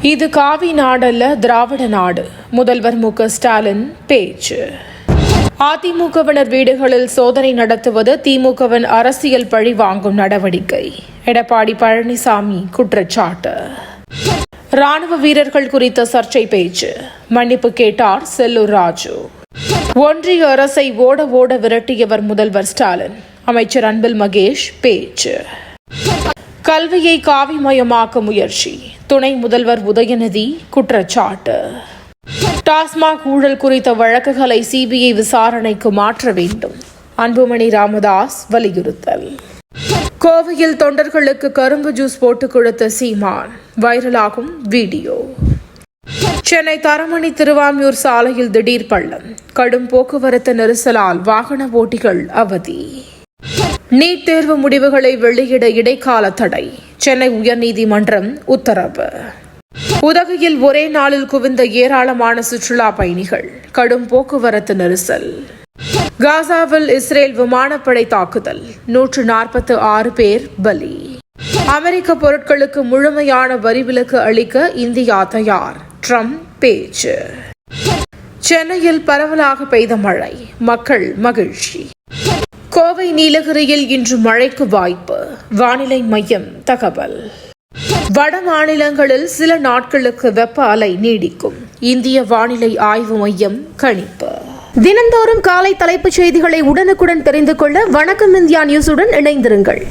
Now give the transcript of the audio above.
இது காவி நாடல்ல, திராவிட நாடு. முதல்வர் மு க ஸ்டாலின் பேச்சு. அதிமுகவினர் வீடுகளில் சோதனை நடத்துவது திமுகவின் அரசியல் பழி வாங்கும் நடவடிக்கை. எடப்பாடி பழனிசாமி குற்றச்சாட்டு. ராணுவ வீரர்கள் குறித்த சர்ச்சை பேச்சு. மன்னிப்பு கேட்டார் செல்லூர் ராஜு. ஒன்றிய அரசை ஓட ஓட விரட்டியவர் முதல்வர் ஸ்டாலின். அமைச்சர் அன்பில் மகேஷ் பேச்சு. கல்வியை காவிமயமாக்க முயற்சி. துணை முதல்வர் உதயநிதி குற்றச்சாட்டு. டாஸ்மாக் ஊழல் குறித்த வழக்குகளை சிபிஐ விசாரணைக்கு மாற்ற வேண்டும். அன்புமணி ராமதாஸ் வலியுறுத்தல். கோவையில் தொண்டர்களுக்கு கரும்பு ஜூஸ் போட்டு கொடுத்த சீமான். வைரலாகும் வீடியோ. சென்னை தரமணி திருவான்மியூர் சாலையில் திடீர் பள்ளம். கடும் போக்குவரத்து நெரிசலால் வாகன ஓட்டிகள் அவதி. நீட் தேர்வு முடிவுகளை வெளியிட இடைக்கால தடை. சென்னை உயர்நீதிமன்றம் உத்தரவு. உதகையில் ஒரே நாளில் குவிந்த ஏராளமான சுற்றுலா பயணிகள். கடும் போக்குவரத்து நெரிசல். காசாவில் இஸ்ரேல் விமானப்படை தாக்குதல். 146 பேர் பலி. அமெரிக்க பொருட்களுக்கு முழுமையான வரி விலக்கு அளிக்க இந்தியா தயார். ட்ரம்ப் பேச்சு. சென்னையில் பரவலாக பெய்த மழை. மக்கள் மகிழ்ச்சி. கோவை நீலகிரியில் இன்று மழைக்கு வாய்ப்பு. வானிலை மையம் தகவல். வட மாநிலங்களில் சில நாட்களுக்கு வெப்ப அலை நீடிக்கும். இந்திய வானிலை ஆய்வு மையம் கணிப்பு. தினந்தோறும் காலை தலைப்புச் செய்திகளை உடனுக்குடன் தெரிந்து கொள்ள வணக்கம் இந்தியா நியூஸுடன் இணைந்திருங்கள்.